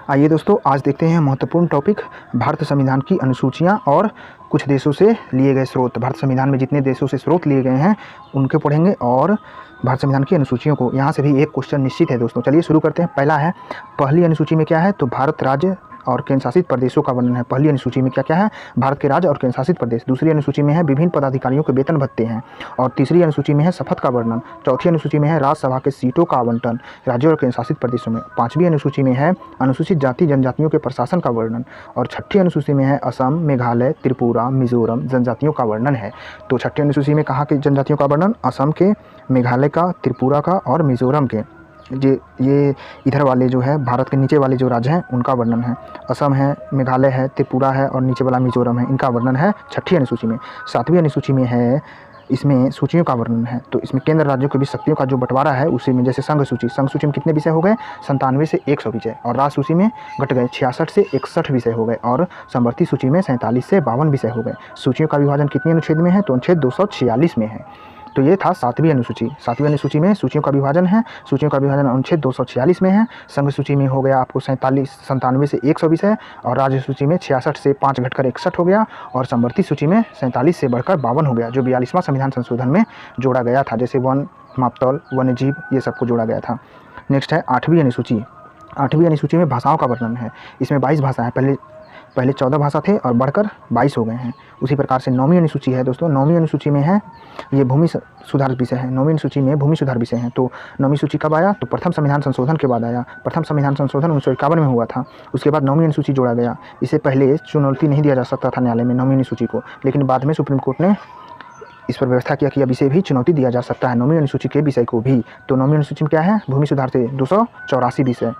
आइए दोस्तों, आज देखते हैं महत्वपूर्ण टॉपिक भारत संविधान की अनुसूचियाँ और कुछ देशों से लिए गए स्रोत। भारत संविधान में जितने देशों से स्रोत लिए गए हैं उनके पढ़ेंगे और भारत संविधान की अनुसूचियों को। यहाँ से भी एक क्वेश्चन निश्चित है दोस्तों। चलिए शुरू करते हैं। पहला है, पहली अनुसूची में क्या है? तो भारत राज्य और केंद्र शासित प्रदेशों का वर्णन है। पहली अनुसूची में क्या क्या है? भारत के राज्य और केंद्र शासित प्रदेश। दूसरी अनुसूची में है विभिन्न पदाधिकारियों के वेतन भत्ते हैं। और तीसरी अनुसूची में है शपथ का वर्णन। चौथी अनुसूची में है राज्यसभा के सीटों का आवंटन राज्यों और केंद्र शासित प्रदेशों में। पांचवी अनुसूची में है अनुसूचित जाति जनजातियों के प्रशासन का वर्णन। और छठी अनुसूची में है असम, मेघालय, त्रिपुरा, मिजोरम जनजातियों का वर्णन है। तो छठी अनुसूची में कहाँ के जनजातियों का वर्णन? असम के, मेघालय का, त्रिपुरा का और मिजोरम के। ये इधर वाले जो है भारत के नीचे वाले जो राज्य हैं उनका वर्णन है। असम है, मेघालय है, त्रिपुरा है और नीचे वाला मिजोरम है, इनका वर्णन है छठी अनुसूची में। सातवीं अनुसूची में है, इसमें सूचियों का वर्णन है। तो इसमें केंद्र राज्यों के बीच शक्तियों का जो बंटवारा है उसी में, जैसे संघ सूची में कितने विषय हो गए? 97 से 100 विषय। और राज्य सूची में घट गए, 66 से 61 विषय हो गए। और समवर्ती सूची में 47 से 52 विषय हो गए। सूचियों का विभाजन कितने अनुच्छेद में है? तो अनुच्छेद 246 में है। तो ये था सातवीं अनुसूची। सातवीं अनुसूची में सूचियों का विभाजन है। सूचियों का विभाजन अनुच्छेद 246 में है। संघ सूची में हो गया आपको 97 से 100 विषय। और राज्य सूची में 66 से 5 घटकर 61 हो गया। और समवर्ती सूची में 47 से बढ़कर 52 हो गया, जो 42वां संविधान संशोधन में जोड़ा गया था। जैसे वन, मापतौल, वन्यजीव, ये सबको जोड़ा गया था। नेक्स्ट है आठवीं अनुसूची। आठवीं अनुसूची में भाषाओं का वर्णन है। इसमें 22 भाषा है। पहले 14 भाषा थे और बढ़कर 22 हो गए हैं। उसी प्रकार से नौवीं अनुसूची है दोस्तों। नौवीं अनुसूची में है ये भूमि सुधार विषय है। नौवीं अनुसूची में भूमि सुधार विषय है। तो नौवीं सूची कब आया? तो प्रथम संविधान संशोधन के बाद आया। प्रथम संविधान संशोधन 1951 में हुआ था। उसके बाद नौवीं अनुसूची जोड़ा गया। इसे पहले चुनौती नहीं दिया जा सकता था न्यायालय में नौवीं अनुसूची को, लेकिन बाद में सुप्रीम कोर्ट ने इस पर व्यवस्था किया कि अब इसे भी चुनौती दिया जा सकता है, नौवीं अनुसूची के विषय को भी। तो नौवीं अनुसूची में क्या है? भूमि सुधार से 284 विषय।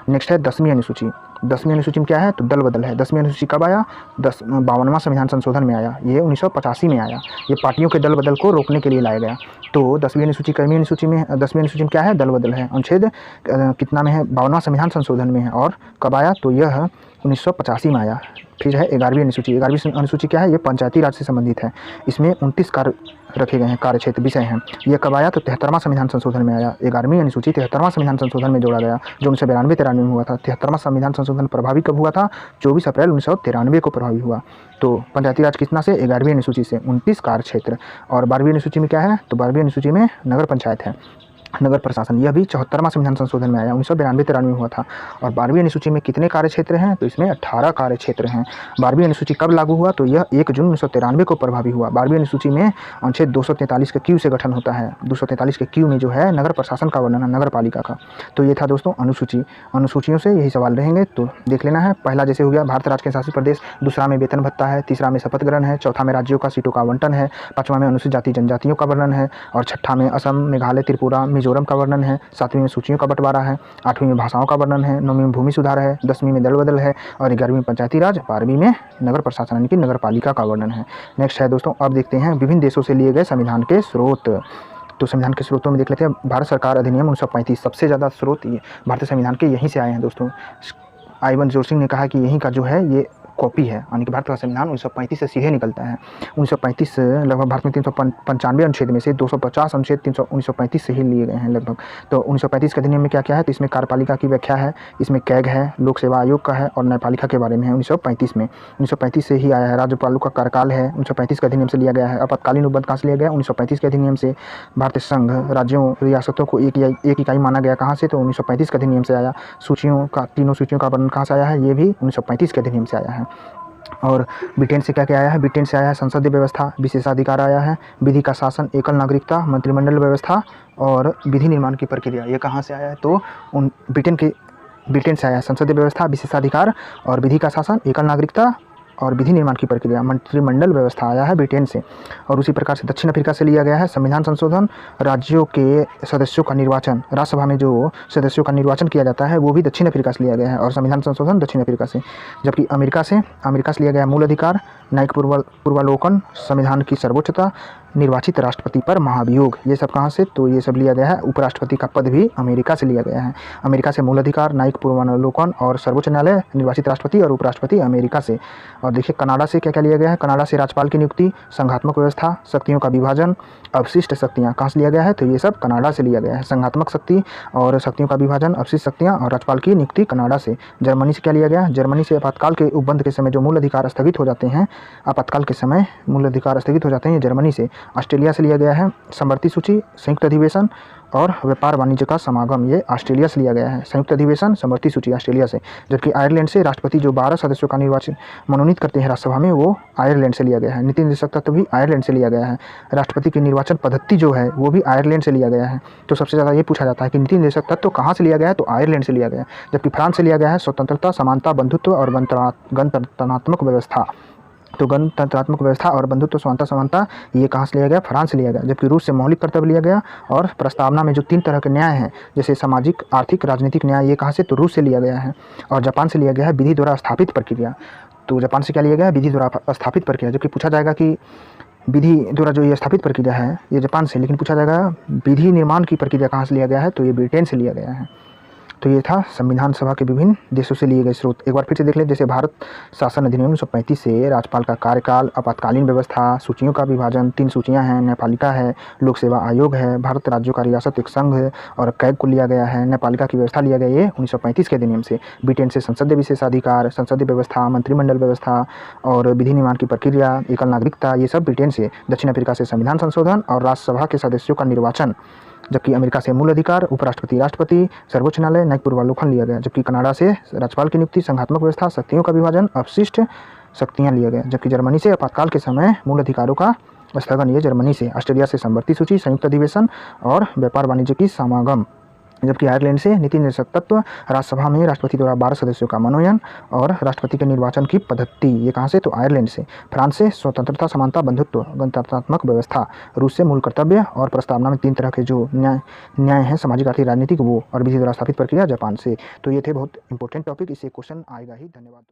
नेक्स्ट है 10वीं अनुसूची। 10वीं अनुसूची में क्या है? तो दल बदल है। 10वीं अनुसूची कब आया? 52वां संविधान संशोधन में आया। ये 1985 में आया। ये पार्टियों के दल बदल को रोकने के लिए लाया गया। तो 10वीं अनुसूची कईवीं अनुसूची में? 10वीं अनुसूची में क्या है? दल बदल है। अनुच्छेद कितना में है? 52वां संविधान संशोधन में है। और कब आया? तो यह 1985 में आया। फिर है 11वीं अनुसूची। 11वीं अनुसूची क्या है? ये पंचायती राज से संबंधित है। इसमें 29 कार्य रखे गए हैं, कार्य क्षेत्र विषय हैं। ये कब आया? तो 73वां संविधान संशोधन में आया। 11वीं अनुसूची 73वां संविधान संशोधन में जोड़ा गया, जो 1992-93 में हुआ था। 73वां संविधान संशोधन प्रभावी कब हुआ था? 24 अप्रैल 1993 को प्रभावी हुआ। तो पंचायती राज कितना से? 11वीं अनुसूची से 29 कार्य क्षेत्र। और 12वीं अनुसूची में क्या है? तो 12वीं अनुसूची में नगर पंचायत है, नगर प्रशासन। यह भी 74वां संविधान संशोधन में आया, 1992-93 में हुआ था। और 12वीं अनुसूची में कितने कार्य क्षेत्र हैं? तो इसमें 18 कार्य क्षेत्र हैं। 12वीं अनुसूची कब लागू हुआ? तो यह 1 जून 1993 को प्रभावी हुआ। 12वीं अनुसूची में अनुच्छेद 243 के क्यू से गठन होता है। 243 के क्यू में जो है नगर प्रशासन का वर्णन है, नगर पालिका का। तो ये था दोस्तों अनुसूची। अनुसूचियों से यही सवाल रहेंगे, तो देख लेना है। पहला जैसे हो गया भारत राज्य के शासित प्रदेश, दूसरा में वेतन भत्ता है, तीसरा में शपथ ग्रहण है, चौथा में राज्यों का सीटों का आवंटन है, पांचवा में अनुसूचित जाति जनजातियों का वर्णन है, और छठा में असम, मेघालय, त्रिपुरा, मिजोरम का वर्णन है। सातवीं में सूचियों का बंटवारा है। आठवीं में भाषाओं का वर्णन है। नौवीं में भूमि सुधार है। 10वीं में दल बदल है। और 11वीं में पंचायती राज। 12वीं में नगर प्रशासन यानी कि नगर पालिका का वर्णन है। नेक्स्ट है दोस्तों, अब देखते हैं विभिन्न देशों से लिए गए संविधान के स्रोत। तो संविधान के स्रोतों में देख लेते हैं। भारत सरकार अधिनियम 1935, सबसे ज़्यादा स्रोत ये भारतीय संविधान के यहीं से आए हैं दोस्तों। आईवन जोर सिंह ने कहा कि यहीं का जो है ये कॉपी है, यानी कि भारत का संविधान 1935 से सीधे निकलता है। 1935 लगभग भारत में 395 अनुच्छेद में से 250 अनुच्छेद 1935 से ही लिए गए हैं लगभग। तो 1935 के अधिनियम में क्या क्या है? तो इसमें कार्यपालिका की व्याख्या है, इसमें कैग है, लोक सेवा आयोग का है और न्यायपालिका के बारे में है। 1935 में 1935 से ही आया है। राज्यपालों का कार्यकाल है, 1935 के अधिनियम से लिया गया है। आपातकालीन उपबंध कहाँ से लिया गया? 1935 के अधिनियम से। भारतीय संघ राज्यों रियासतों को एक इकाई माना गया, कहाँ से? तो 1935 के अधिनियम से आया। सूचियों का, तीनों सूचियों का वर्णन कहाँ से आया है? ये भी 1935 के अधिनियम से आया है। और ब्रिटेन से क्या क्या आया है? ब्रिटेन से आया है संसदीय व्यवस्था, विशेषाधिकार आया है, विधि का शासन, एकल नागरिकता, मंत्रिमंडल व्यवस्था और विधि निर्माण की प्रक्रिया। ये कहाँ से आया है? तो ब्रिटेन से आया है संसदीय व्यवस्था, विशेषाधिकार और विधि का शासन, एकल नागरिकता और विधि निर्माण की प्रक्रिया, मंत्रिमंडल व्यवस्था आया है ब्रिटेन से। और उसी प्रकार से दक्षिण अफ्रीका से लिया गया है संविधान संशोधन, राज्यों के सदस्यों का निर्वाचन, राज्यसभा में जो सदस्यों का निर्वाचन किया जाता है वो भी दक्षिण अफ्रीका से लिया गया है। और संविधान संशोधन दक्षिण अफ्रीका से। जबकि अमेरिका से लिया गया मूल अधिकार, न्यायिक पूर्वालोकन, संविधान की सर्वोच्चता, निर्वाचित राष्ट्रपति पर महाभियोग, ये सब कहाँ से, तो ये सब लिया गया है। उपराष्ट्रपति का पद भी अमेरिका से लिया गया है। अमेरिका से मूल अधिकार, न्यायिक पूर्वावलोकन और सर्वोच्च न्यायालय, निर्वाचित राष्ट्रपति और उपराष्ट्रपति अमेरिका से। और देखिए कनाडा से क्या क्या लिया गया है। कनाडा से राज्यपाल की नियुक्ति, संघात्मक व्यवस्था, शक्तियों का विभाजन, अवशिष्ट शक्तियाँ कहाँ से लिया गया है, तो ये सब कनाडा से लिया गया है। संघात्मक शक्ति और शक्तियों का विभाजन, अवशिष्ट शक्तियाँ और राज्यपाल की नियुक्ति कनाडा से। जर्मनी से क्या लिया गया है। जर्मनी से आपातकाल के उपबंध के समय जो मूल अधिकार स्थगित हो जाते हैं, आपातकाल के समय मूल अधिकार स्थगित हो जाते हैं, ये जर्मनी से। ऑस्ट्रेलिया से लिया गया है। समवर्ती सूची, संयुक्त अधिवेशन और व्यापार वाणिज्य का समागम, ये ऑस्ट्रेलिया से लिया गया है। संयुक्त अधिवेशन, समवर्ती सूची ऑस्ट्रेलिया से। जबकि आयरलैंड से राष्ट्रपति जो 12 सदस्यों का निर्वाचन मनोनीत करते हैं राज्यसभा में, वो आयरलैंड से लिया गया है। नीति निर्देशक तत्व भी आयरलैंड से लिया गया है। राष्ट्रपति की निर्वाचन पद्धति जो है वो भी आयरलैंड से लिया गया है। तो सबसे ज़्यादा ये पूछा जाता है कि नीति निर्देशक तत्व कहाँ से लिया गया है, तो आयरलैंड से लिया गया है। जबकि फ्रांस से लिया गया है स्वतंत्रता, समानता, बंधुत्व और गणतंत्रात्मक व्यवस्था। तो गणतंत्रात्मक व्यवस्था और बंधुत्व, समानता ये कहाँ से लिया गया, फ्रांस से लिया गया। जबकि रूस से मौलिक कर्तव्य लिया गया। और प्रस्तावना में जो 3 तरह के न्याय हैं, जैसे सामाजिक, आर्थिक, राजनीतिक न्याय, ये कहाँ से, तो रूस से लिया गया है। और जापान से लिया गया है विधि द्वारा स्थापित प्रक्रिया। तो जापान से क्या लिया गया है, विधि द्वारा स्थापित प्रक्रिया। जबकि पूछा जाएगा कि विधि द्वारा जो ये स्थापित प्रक्रिया है ये जापान से, लेकिन पूछा जाएगा विधि निर्माण की प्रक्रिया कहाँ से लिया गया है, तो ये ब्रिटेन से लिया गया है। तो ये था संविधान सभा के विभिन्न देशों से लिए गए स्रोत। एक बार फिर से देख लें। जैसे भारत शासन अधिनियम 1935 से राज्यपाल का कार्यकाल, आपातकालीन व्यवस्था, सूचियों का विभाजन, 3 सूचियां हैं, न्यायपालिका है, लोक सेवा आयोग है, भारत राज्यों का रियासत एक संघ है और कैग को लिया गया है। न्यायपालिका की व्यवस्था लिया गया ये 1935 के अधिनियम से। ब्रिटेन से संसदीय विशेषाधिकार, संसदीय व्यवस्था, मंत्रिमंडल व्यवस्था और विधि निर्माण की प्रक्रिया, एकल नागरिकता, ये सब ब्रिटेन से। दक्षिण अफ्रीका से संविधान संशोधन और राज्यसभा के सदस्यों का निर्वाचन। जबकि अमेरिका से मूल अधिकार, उपराष्ट्रपति, राष्ट्रपति, सर्वोच्च न्यायालय, न्यायिक पूर्वावलोकन लिया गया। जबकि कनाडा से राज्यपाल की नियुक्ति, संघात्मक व्यवस्था, शक्तियों का विभाजन, अवशिष्ट शक्तियाँ लिया गया। जबकि जर्मनी से आपातकाल के समय मूल अधिकारों का स्थगन, ये जर्मनी से। ऑस्ट्रेलिया से समवर्ती सूची, संयुक्त अधिवेशन और व्यापार वाणिज्य की समागम। जबकि आयरलैंड से नीति निर्देशक तत्व, राज्यसभा में राष्ट्रपति द्वारा 12 सदस्यों का मनोनयन और राष्ट्रपति के निर्वाचन की पद्धति, ये कहाँ से, तो आयरलैंड से। फ्रांस से स्वतंत्रता, समानता, बंधुत्व, गणतंत्रात्मक व्यवस्था। रूस से मूल कर्तव्य और प्रस्तावना में 3 तरह के जो न्याय हैं, सामाजिक, आर्थिक, राजनीतिक, वो। और विधि द्वारा स्थापित प्रक्रिया जापान से। तो ये थे बहुत इंपॉर्टेंट टॉपिक, इससे क्वेश्चन आएगा ही। धन्यवाद।